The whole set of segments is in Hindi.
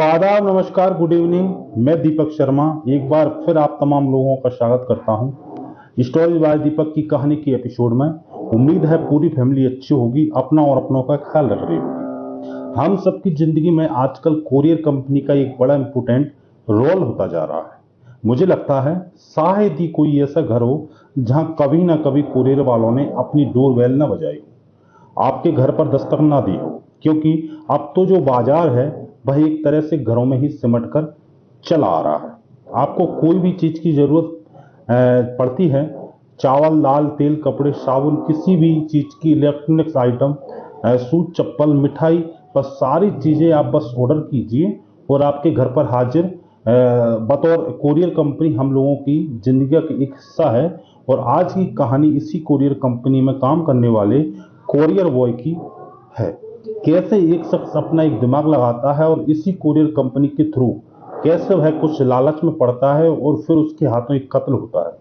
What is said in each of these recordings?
आदाब, नमस्कार, गुड इवनिंग। मैं दीपक शर्मा एक बार फिर आप तमाम लोगों का स्वागत करता हूं स्टोरी बाय दीपक की कहानी की एपिसोड में। उम्मीद है पूरी फैमिली अच्छी होगी, अपना और अपनों का ख्याल रख रही होगी। हम सबकी जिंदगी में आजकल कोरियर कंपनी का एक बड़ा इंपोर्टेंट रोल होता जा रहा है। मुझे लगता है शायद ही कोई ऐसा घर हो जहां कभी ना कभी कोरियर वालों ने अपनी डोरबेल ना बजाई हो, आपके घर पर दस्तक ना दी हो, क्योंकि अब तो जो बाजार है वह एक तरह से घरों में ही सिमट कर चला आ रहा है। आपको कोई भी चीज की जरूरत पड़ती है, चावल, दाल, तेल, कपड़े, साबुन, किसी भी चीज की इलेक्ट्रॉनिक्स आइटम, सूट, चप्पल, मिठाई, बस सारी चीजें आप बस ऑर्डर कीजिए और आपके घर पर हाजिर। बतौर कोरियर कंपनी हम लोगों की जिंदगी का एक हिस्सा है। और आज की कहानी इसी कोरियर कंपनी में काम करने वाले कोरियर बॉय की है। कैसे एक शख्स अपना एक दिमाग लगाता है और इसी कोरियर कंपनी के थ्रू कैसे वह कुछ लालच में पड़ता है और फिर उसके हाथों एक कत्ल होता है,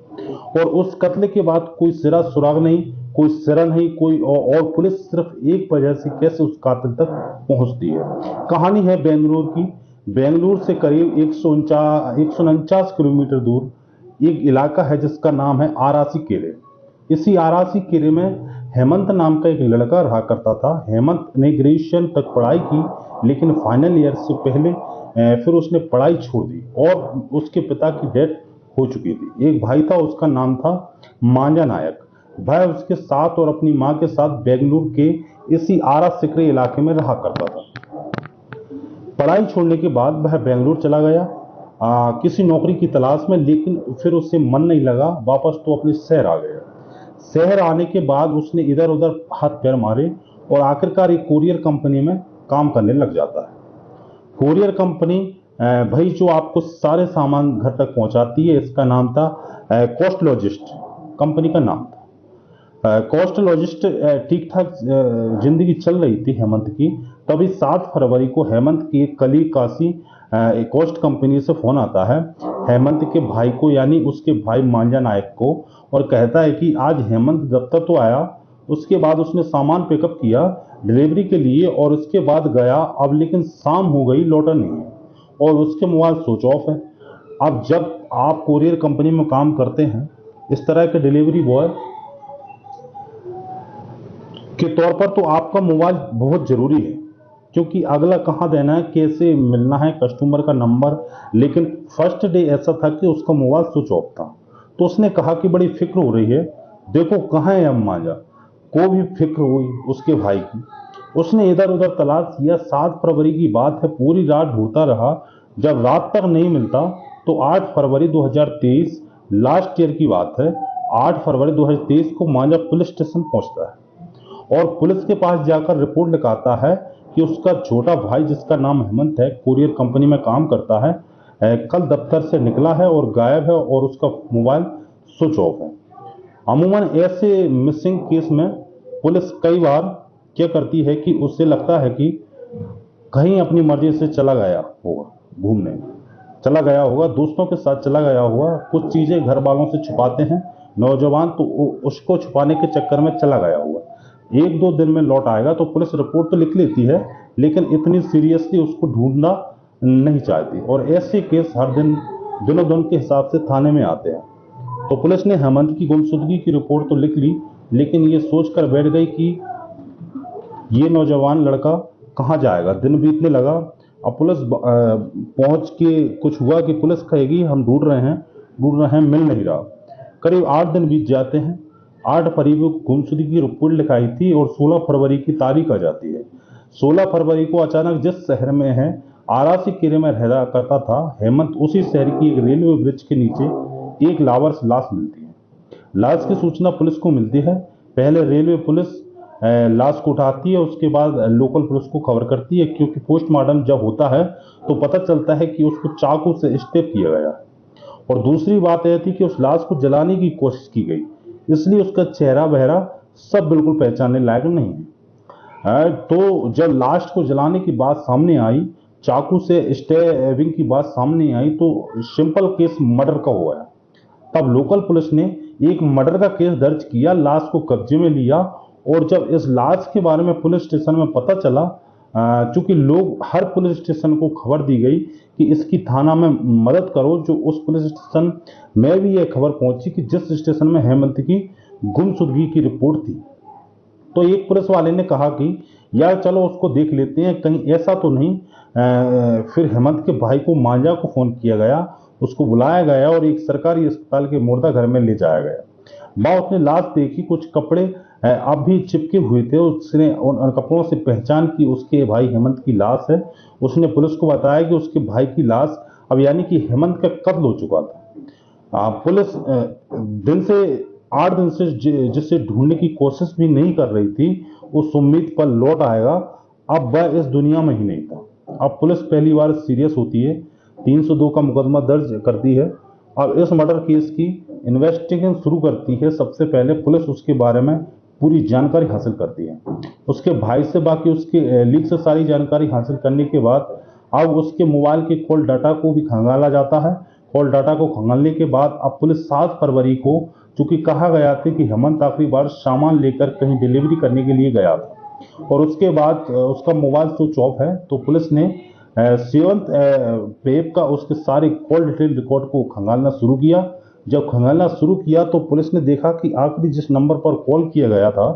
और उस कत्ल के बाद कोई सिरा सुराग नहीं, कोई सिरा नहीं, कोई और पुलिस सिर्फ एक वजह से कैसे उस कातिल तक पहुंचती है। कहानी है बेंगलुरु की। बेंगलुरु से करीब 149 किलोमीटर दूर एक इलाका है जिसका नाम है आरासी केरे। इसी आरासी केरे में हेमंत नाम का एक लड़का रहा करता था। हेमंत ने ग्रेजुएशन तक पढ़ाई की, लेकिन फाइनल ईयर से पहले फिर उसने पढ़ाई छोड़ दी और उसके पिता की डेथ हो चुकी थी। एक भाई था, उसका नाम था मांझा नायक। वह उसके साथ और अपनी मां के साथ बेंगलुरु के इसी आरा सिकरे इलाके में रहा करता था। पढ़ाई छोड़ने के बाद वह बेंगलुरु चला गया किसी नौकरी की तलाश में, लेकिन फिर उसे मन नहीं लगा, वापस तो अपने शहर आ गया। शहर आने के बाद उसने इधर उधर हाथ पैर मारे और आखिरकार एक कोरियर कंपनी में काम करने लग जाता है। कोरियर कंपनी भाई जो आपको सारे सामान घर तक पहुंचाती है, इसका नाम था कोस्ट लॉजिस्ट, कंपनी का नाम था कोस्ट लॉजिस्ट। ठीक ठाक जिंदगी चल रही थी हेमंत की। तभी 7 फरवरी को हेमंत की एक कलीग काशी कोस्ट कंपनी से फोन आता है हेमंत के भाई को, यानी उसके भाई मांझा नायक को, और कहता है कि आज हेमंत दफ्तर तो आया, उसके बाद उसने सामान पिकअप किया डिलीवरी के लिए और उसके बाद गया, अब लेकिन शाम हो गई, लौटा नहीं है और उसके मोबाइल स्विच ऑफ है। अब जब आप कोरियर कंपनी में काम करते हैं, इस तरह के डिलीवरी बॉय के तौर पर तो आपका मोबाइल बहुत जरूरी है, क्योंकि अगला कहाँ देना है, कैसे मिलना है कस्टमर का नंबर। लेकिन फर्स्ट डे ऐसा था कि उसका मोबाइल स्विच ऑफ था। तो उसने कहा कि बड़ी फिक्र हो रही है, देखो कहाँ है अम्मा जा। को भी फिक्र हुई उसके भाई की। उसने इधर उधर तलाश किया। 7 फरवरी की बात है, पूरी रात ढूंढता रहा। जब रात तक नहीं मिलता तो 8 फरवरी 2023, लास्ट ईयर की बात है, 8 फरवरी 2023 को मांझा पुलिस स्टेशन पहुंचता है और पुलिस के पास जाकर रिपोर्ट लिखाता है कि उसका छोटा भाई जिसका नाम हेमंत है, कोरियर कंपनी में काम करता है, कल दफ्तर से निकला है और गायब है और उसका मोबाइल स्विच ऑफ है। अमूमन ऐसे मिसिंग केस में पुलिस कई बार क्या करती है कि उससे लगता है कि कहीं अपनी मर्जी से चला गया होगा, घूमने चला गया होगा, दोस्तों के साथ चला गया होगा, कुछ चीजें घर वालों से छुपाते हैं नौजवान, तो उसको छुपाने के चक्कर में चला गया होगा। 1-2 दिन में लौट आएगा। तो पुलिस रिपोर्ट तो लिख लेती है, लेकिन इतनी सीरियसली उसको ढूंढना नहीं चाहती और ऐसे केस हर दिन दिनों दिन के हिसाब से थाने में आते हैं। तो पुलिस ने हेमंत की गुमशुदगी की रिपोर्ट तो लिख ली, लेकिन ये सोचकर बैठ गई कि ये नौजवान लड़का कहाँ जाएगा। दिन बीतने लगा। अब पुलिस पहुंच के कुछ हुआ कि पुलिस कहेगी हम ढूंढ रहे हैं, मिल नहीं रहा। करीब 8 दिन बीत जाते हैं। 8 फरवरी को गुमशुदगी की रिपोर्ट लिखाई थी और 16 फरवरी की तारीख आ जाती है। 16 फरवरी को अचानक जिस शहर में है आरासी केरे में रहा करता था हेमंत, उसी शहर की एक रेलवे ब्रिज के नीचे एक लावारिस लाश मिलती है। लाश की सूचना पुलिस को मिलती है। पहले रेलवे पुलिस लाश को उठाती है, उसके बाद लोकल पुलिस को खबर करती है, क्योंकि पोस्टमार्टम जब होता है तो पता चलता है कि उसको चाकू से स्टेप किया गया। और दूसरी बात यह थी कि उस लाश को जलाने की कोशिश की गई, इसलिए उसका चेहरा बहरा सब बिल्कुल पहचानने लायक नहीं है। तो जब लाश को जलाने की बात सामने आई, चाकू से स्टेबिंग की बात सामने आई, तो सिंपल केस मर्डर का हो गया। तब लोकल पुलिस ने एक मर्डर का केस दर्ज किया, लाश को कब्जे में लिया। और जब इस लाश के बारे में पुलिस स्टेशन में पता चला चूंकि लोग हर पुलिस स्टेशन को खबर दी गई कि इसकी थाना में मदद करो, जो उस पुलिस स्टेशन में भी यह खबर पहुंची कि जिस स्टेशन में हेमंत की गुमशुदगी की रिपोर्ट थी। तो एक पुलिस वाले ने कहा कि यार चलो उसको देख लेते हैं, कहीं ऐसा तो नहीं। फिर हेमंत के भाई को मांझा को फोन किया गया, उसको बुलाया गया और एक सरकारी अस्पताल के मुर्दा घर में ले जाया गया। वहां उसने लाश देखी, कुछ कपड़े अब भी चिपके हुए थे। उसने उन कपड़ों से पहचान की उसके भाई हेमंत की लाश है। उसने पुलिस को बताया कि उसके भाई की लाश अब यानी कि हेमंत का कत्ल हो चुका था। पुलिस दिन से 8 दिन से जिसे ढूंढने की कोशिश भी नहीं कर रही थी, उस उम्मीद पर लौट आएगा। अब वह इस दुनिया में ही नहीं था। अब पुलिस पहली बार सीरियस होती है, 302 का मुकदमा दर्ज करती है। अब इस मर्डर केस की इन्वेस्टिगेशन शुरू करती है। सबसे पहले पुलिस उसके बारे में पूरी जानकारी हासिल करती है, उसके भाई से, बाकी उसके लीक से सारी जानकारी हासिल करने के बाद अब उसके मोबाइल के कॉल डाटा को भी खंगाला जाता है। कॉल डाटा को खंगालने के बाद अब पुलिस 7 फरवरी को, चूंकि कहा गया था कि हेमंत आखिरी बार सामान लेकर कहीं डिलीवरी करने के लिए गया था और उसके बाद उसका मोबाइल स्विच ऑफ है, तो पुलिस ने 7 फेब का उसके सारे कॉल डिटेल रिकॉर्ड को खंगालना शुरू किया। जब खंगालना शुरू किया तो पुलिस ने देखा कि आखिरी जिस नंबर पर कॉल किया गया था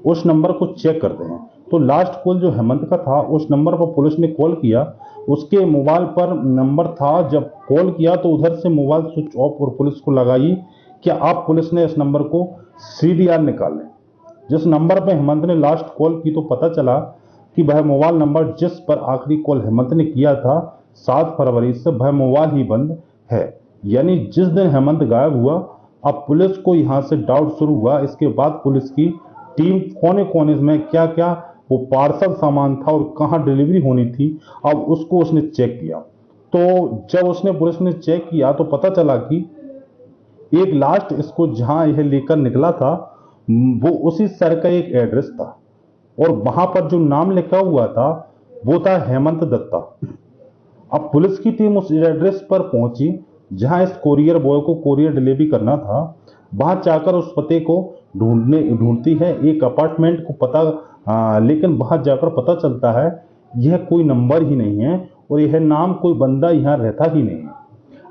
उस नंबर को चेक करते हैं, तो लास्ट कॉल जो हेमंत का था उस नंबर पर पुलिस ने कॉल किया। उसके मोबाइल पर नंबर था, जब कॉल किया तो उधर से मोबाइल स्विच ऑफ और पुलिस को लगाई कि अब पुलिस ने इस नंबर को CDR निकाले। जिस नंबर पर हेमंत ने लास्ट कॉल की तो पता चला कि वह मोबाइल नंबर जिस पर आखिरी कॉल हेमंत ने किया था 7 फरवरी से वह मोबाइल ही बंद है, यानी जिस दिन हेमंत गायब हुआ। अब पुलिस को यहां से डाउट शुरू हुआ। इसके बाद पुलिस की टीम कोने कोने में क्या क्या वो पार्सल सामान था और कहां डिलीवरी होनी थी, अब उसको उसने चेक किया। तो जब पुलिस ने चेक किया तो पता चला कि एक लास्ट इसको जहां यह लेकर निकला था वो उसी शहर का एक एड्रेस था और वहां पर जो नाम लिखा हुआ था वो था हेमंत दत्ता। अब पुलिस की टीम उस एड्रेस पर पहुंची जहां इस कोरियर बॉय को कोरियर डिलीवरी करना था। वहां जाकर उस पते को ढूंढती है, एक अपार्टमेंट को पता, लेकिन वहां जाकर पता चलता है यह कोई नंबर ही नहीं है और यह नाम कोई बंदा यहाँ रहता ही नहीं है।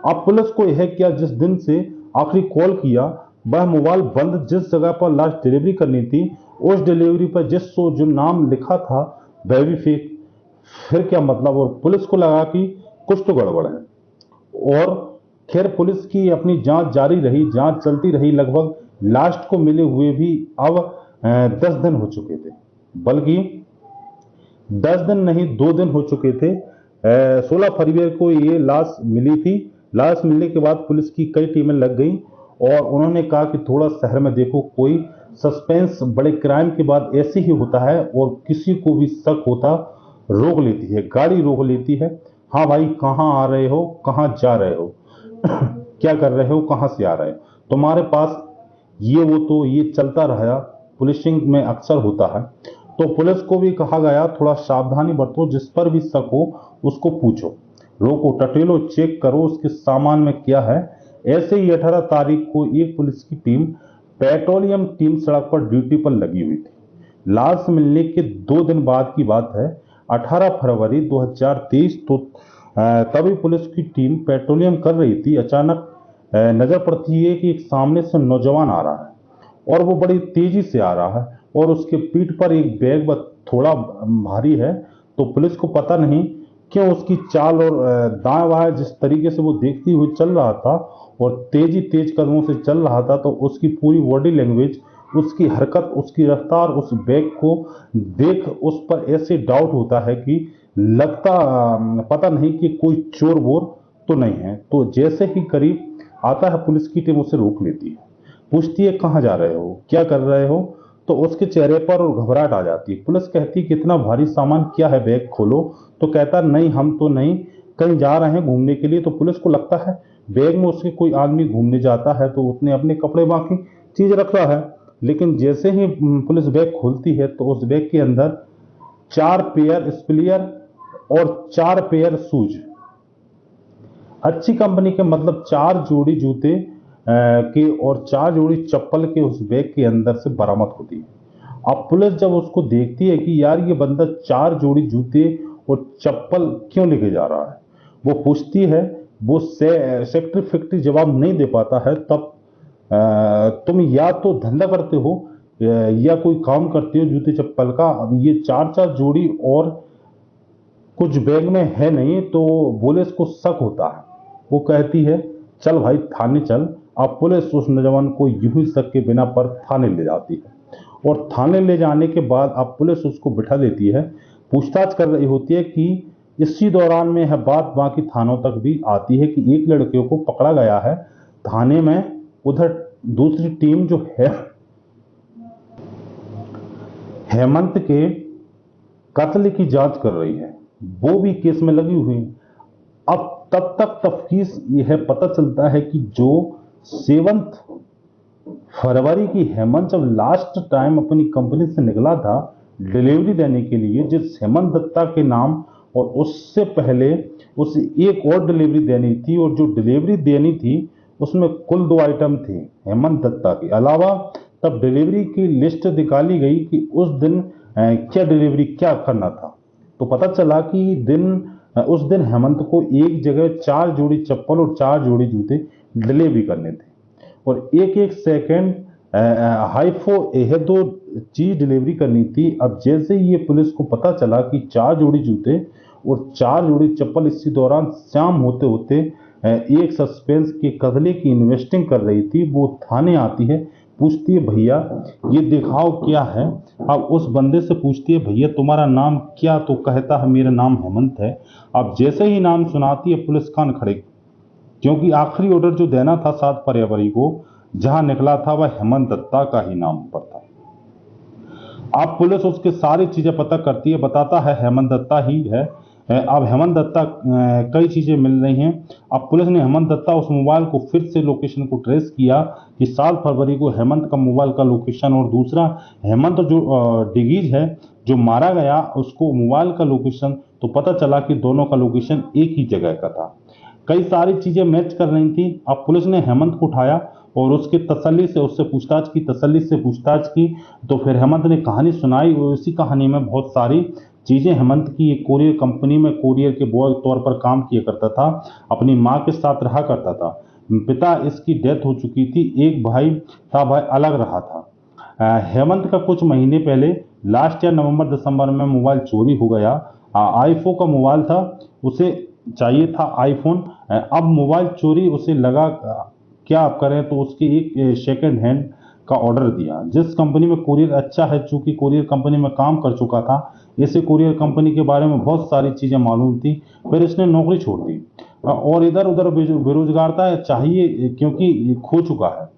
अब पुलिस को यह किया, जिस दिन से आखिरी कॉल किया वह मोबाइल बंद, जिस जगह पर लास्ट डिलीवरी करनी थी उस डिलीवरी पर जो नाम लिखा था वह भी फेक। फिर क्या मतलब, और पुलिस को लगा कि कुछ तो गड़बड़ है। और खैर पुलिस की अपनी जांच जारी रही, जांच चलती रही। लगभग लास्ट को मिले हुए भी अब 10 दिन हो चुके थे, बल्कि 10 दिन नहीं 2 दिन हो चुके थे। 16 फरवरी को ये लाश मिली थी। लाश मिलने के बाद पुलिस की कई टीमें लग गई और उन्होंने कहा कि थोड़ा शहर में देखो, कोई सस्पेंस बड़े क्राइम के बाद ऐसे ही होता है और किसी को भी शक होता रोक लेती है, गाड़ी रोक लेती है। हाँ भाई, कहाँ आ रहे हो, कहाँ जा रहे हो, क्या कर रहे हो, कहाँ से आ रहे हो, तुम्हारे पास ये वो, तो ये चलता रहा। पुलिसिंग में अक्सर होता है। तो पुलिस को भी कहा गया थोड़ा सावधानी बरतो, जिस पर भी शक हो उसको पूछो, रोको, टटेलो, चेक करो उसके सामान में क्या है। ऐसे ही 18 तारीख को एक पुलिस की टीम, पेट्रोलियम टीम, सड़क पर ड्यूटी पर लगी हुई थी। लाश मिलने के 2 दिन बाद की बात है, 18 फरवरी 2023। तो तभी पुलिस की टीम पेट्रोलियम कर रही थी। अचानक नजर पड़ती है कि एक सामने से नौजवान आ रहा है और वो बड़ी तेजी से आ रहा है और उसके पीठ पर एक बैग थोड़ा भारी है। तो पुलिस को पता नहीं क्यों उसकी चाल और दाएं बाएं जिस तरीके से वो देखती हुई चल रहा था और तेज कदमों से चल रहा था, तो उसकी पूरी बॉडी लैंग्वेज, उसकी हरकत, उसकी रफ्तार, उस बैग को देख उस पर ऐसे डाउट होता है कि लगता पता नहीं कि कोई चोर वोर तो नहीं है। तो जैसे ही करीब आता है पुलिस की टीम उसे रोक लेती है, पूछती है कहाँ जा रहे हो, क्या कर रहे हो। तो उसके चेहरे पर और घबराहट आ जाती है। पुलिस कहती है कितना भारी सामान क्या है, बैग खोलो। तो कहता नहीं, हम तो नहीं, कहीं जा रहे हैं घूमने के लिए। तो पुलिस को लगता है बैग में उसके कोई आदमी घूमने जाता है तो उसने अपने कपड़े बाकी चीज रखा है। लेकिन जैसे ही पुलिस बैग खोलती है तो उस बैग के अंदर 4 पेयर स्पीलियर और 4 पेयर शूज, अच्छी कंपनी के, मतलब 4 जोड़ी जूते के और 4 जोड़ी चप्पल के उस बैग के अंदर से बरामद होती है। अब पुलिस जब उसको देखती है कि यार ये बंदा 4 जोड़ी जूते और चप्पल क्यों लेके जा रहा है, वो पूछती है, वो सेक्टर फैक्ट्री जवाब नहीं दे पाता है। तब तुम या तो धंधा करते हो या कोई काम करते हो जूते चप्पल का, अब ये 4 जोड़ी और कुछ बैग में है नहीं, तो पुलिस को शक होता है। वो कहती है चल भाई थाने चल। अब पुलिस उस नौजवान को यूं ही शक के बिना पर थाने ले जाती है, और थाने ले जाने के बाद अब पुलिस उसको बिठा देती है, पूछताछ कर रही होती है कि इसी दौरान में है बात बाकी थानों तक भी आती है कि एक लड़के को पकड़ा गया है थाने में। उधर दूसरी टीम जो है हेमंत के कत्ल की जांच कर रही है, वो भी केस में लगी हुई है। अब तब तक तफ्तीश यह पता चलता है कि जो 7 फरवरी की हेमंत जब लास्ट टाइम अपनी कंपनी से निकला था डिलीवरी देने के लिए, जिस हेमंत दत्ता के नाम और उससे पहले उसे एक और डिलीवरी देनी थी, और जो डिलीवरी देनी थी उसमें कुल 2 आइटम थे हेमंत दत्ता के अलावा। तब डिलीवरी की लिस्ट निकाली गई कि उस दिन क्या डिलीवरी क्या करना था, तो पता चला कि उस दिन हेमंत को एक जगह 4 जोड़ी चप्पल और 4 जोड़ी जूते डिलीवरी करने थे, और एक एक सेकेंड हाइफो यह 2 चीज डिलीवरी करनी थी। अब जैसे ही ये पुलिस को पता चला कि 4 जोड़ी जूते और 4 जोड़ी चप्पल, इसी दौरान शाम होते होते एक सस्पेंस के कत्ले की इन्वेस्टिंग कर रही थी, वो थाने आती है, पूछती है भैया ये दिखाओ क्या है। अब उस बंदे से पूछती है भैया तुम्हारा नाम क्या, तो कहता है मेरा नाम हेमंत है। अब जैसे ही नाम सुनाती है पुलिस कान खड़े, क्योंकि आखिरी ऑर्डर जो देना था 7 फरवरी को जहां निकला था वह हेमंत दत्ता का ही नाम पर था। अब पुलिस उसके सारी चीजें पता करती है, बताता है हेमंत दत्ता ही है। अब हेमंत दत्ता कई चीजें मिल रही हैं। अब पुलिस ने हेमंत दत्ता उस मोबाइल को फिर से लोकेशन को ट्रेस किया कि 7 फरवरी को हेमंत का मोबाइल का लोकेशन, और दूसरा हेमंत जो डिगीज है जो मारा गया उसको मोबाइल का लोकेशन, तो पता चला कि दोनों का लोकेशन एक ही जगह का था। कई सारी चीजें मैच कर रही थी। अब पुलिस ने हेमंत को उठाया और उसकी तसल्ली से उससे पूछताछ की, तो फिर हेमंत ने कहानी सुनाई, और उसी कहानी में बहुत सारी चीजें हेमंत की, एक कोरियर कंपनी में कोरियर के बॉय तौर पर काम किया करता था, अपनी माँ के साथ रहा करता था, पिता इसकी डेथ हो चुकी थी, एक भाई था, भाई अलग रहा था। हेमंत का कुछ महीने पहले लास्ट ईयर नवंबर दिसंबर में मोबाइल चोरी हो गया। आईफोन का मोबाइल था, उसे चाहिए था आईफोन। अब मोबाइल चोरी उसे लगा क्या आप करें, तो उसके एक सेकेंड हैंड का ऑर्डर दिया, जिस कंपनी में कोरियर अच्छा है, चूंकि कोरियर कंपनी में काम कर चुका था, इसे कोरियर कंपनी के बारे में बहुत सारी चीजें मालूम थी, फिर इसने नौकरी छोड़ दी और इधर उधर बेरोजगारता चाहिए क्योंकि खो चुका है।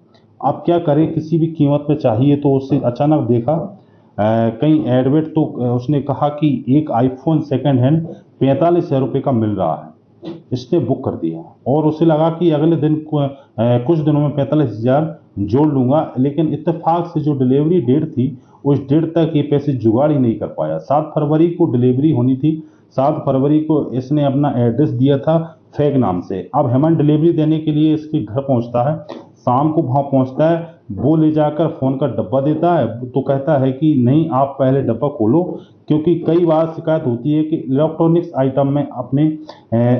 अब क्या करे, किसी भी कीमत पे चाहिए, तो उससे अचानक देखा कहीं एडवर्ट, तो उसने कहा कि एक आईफोन सेकेंड हैंड 45,000 रुपये का मिल रहा है। इसने बुक कर दिया और उसे लगा कि अगले दिन कुछ दिनों में 45,000 जोड़ लूंगा, लेकिन इत्तेफाक से जो डिलीवरी डेट थी उस डेट तक ये पैसे जुगाड़ ही नहीं कर पाया। 7 फरवरी को डिलीवरी होनी थी, 7 फरवरी को इसने अपना एड्रेस दिया था फेक नाम से। अब हेमंत डिलीवरी देने के लिए इसके घर पहुंचता है, शाम को वहां पहुंचता है, वो ले जाकर फोन का डब्बा देता है, तो कहता है कि नहीं आप पहले डब्बा खोलो, क्योंकि कई बार शिकायत होती है कि इलेक्ट्रॉनिक्स आइटम में अपने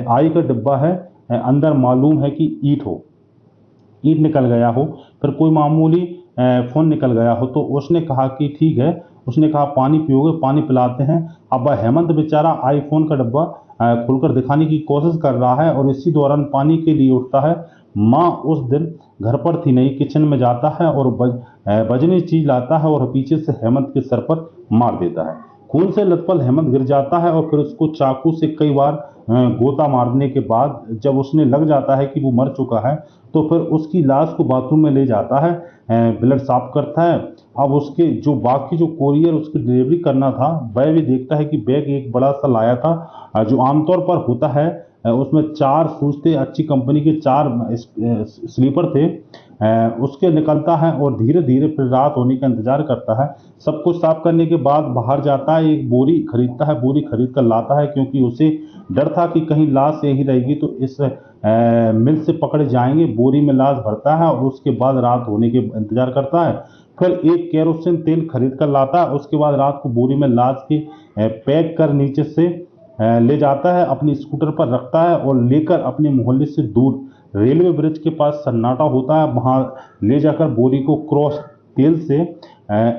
आई का डिब्बा है, अंदर मालूम है कि ईंट निकल गया हो, फिर कोई मामूली फोन निकल गया हो, तो उसने कहा कि ठीक है, उसने कहा पानी पियोगे, पानी पिलाते हैं। अब हेमंत बेचारा आईफोन का डब्बा खोलकर दिखाने की कोशिश कर रहा है और इसी दौरान पानी के लिए उठता है। माँ उस दिन घर पर थी नहीं, किचन में जाता है और बजने चीज लाता है और पीछे से हेमंत के सर पर मार देता है। खून से लथपथ हेमंत गिर जाता है और फिर उसको चाकू से कई बार गोता मारने के बाद जब उसने लग जाता है कि वो मर चुका है, तो फिर उसकी लाश को बाथरूम में ले जाता है, ब्लड साफ करता है। अब उसके जो बाकी जो कोरियर उसकी डिलीवरी करना था, वह भी देखता है कि बैग एक बड़ा सा लाया था, जो आमतौर पर होता है, उसमें 4 शूज थे, अच्छी कंपनी के 4 स्लीपर थे, उसके निकलता है और धीरे धीरे फिर रात होने का इंतजार करता है। सब कुछ साफ करने के बाद बाहर जाता है, एक बोरी खरीदता है, बोरी खरीद कर लाता है, क्योंकि उसे डर था कि कहीं लाश यही रहेगी तो इस मिल से पकड़े जाएंगे। बोरी में लाश भरता है और उसके बाद रात होने के इंतजार करता है। फिर एक केरोसिन तेल खरीद कर लाता है। उसके बाद रात को बोरी में लाद के पैक कर नीचे से ले जाता है, अपनी स्कूटर पर रखता है और लेकर अपने मोहल्ले से दूर रेलवे ब्रिज के पास सन्नाटा होता है, वहां ले जाकर बोरी को क्रॉस तेल से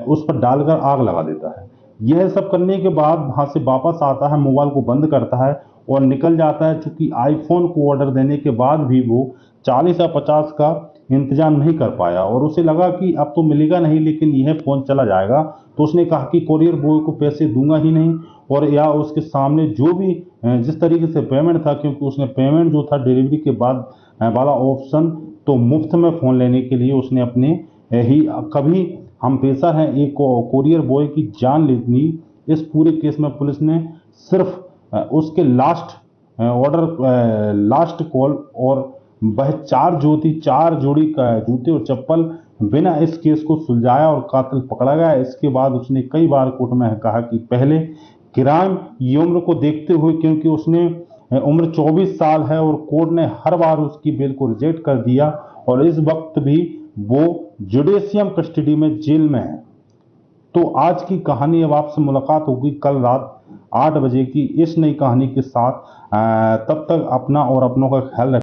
उस पर डालकर आग लगा देता है। यह सब करने के बाद वहां से वापस आता है, मोबाइल को बंद करता है और निकल जाता है। चूंकि आईफोन को ऑर्डर देने के बाद भी वो 40 या 50 का इंतजाम नहीं कर पाया और उसे लगा कि अब तो मिलेगा नहीं, लेकिन यह फोन चला जाएगा, तो उसने कहा कि कोरियर बॉय को पैसे दूंगा ही नहीं, और या उसके सामने जो भी जिस तरीके से पेमेंट था, क्योंकि उसने पेमेंट जो था डिलीवरी के बाद वाला ऑप्शन, तो मुफ्त में फ़ोन लेने के लिए उसने अपने ही कभी हम पेशा हैं एक कोरियर बॉय की जान ली थी। इस पूरे केस में पुलिस ने सिर्फ उसके लास्ट कॉल और वह चार जोड़ी का जूते और चप्पल बिना इस केस को सुलझाया और कातिल पकड़ा गया। इसके बाद उसने कई बार कोर्ट में कहा कि पहले क्राइम की उम्र को देखते हुए, क्योंकि उसने उम्र 24 साल है और कोर्ट ने हर बार उसकी बेल को रिजेक्ट कर दिया और इस वक्त भी वो जुडिशियम कस्टडी में जेल में है। तो आज की कहानी, अब आपसे मुलाकात होगी कल रात 8 बजे की इस नई कहानी के साथ। तब तक अपना और अपनों का ख्याल रखें।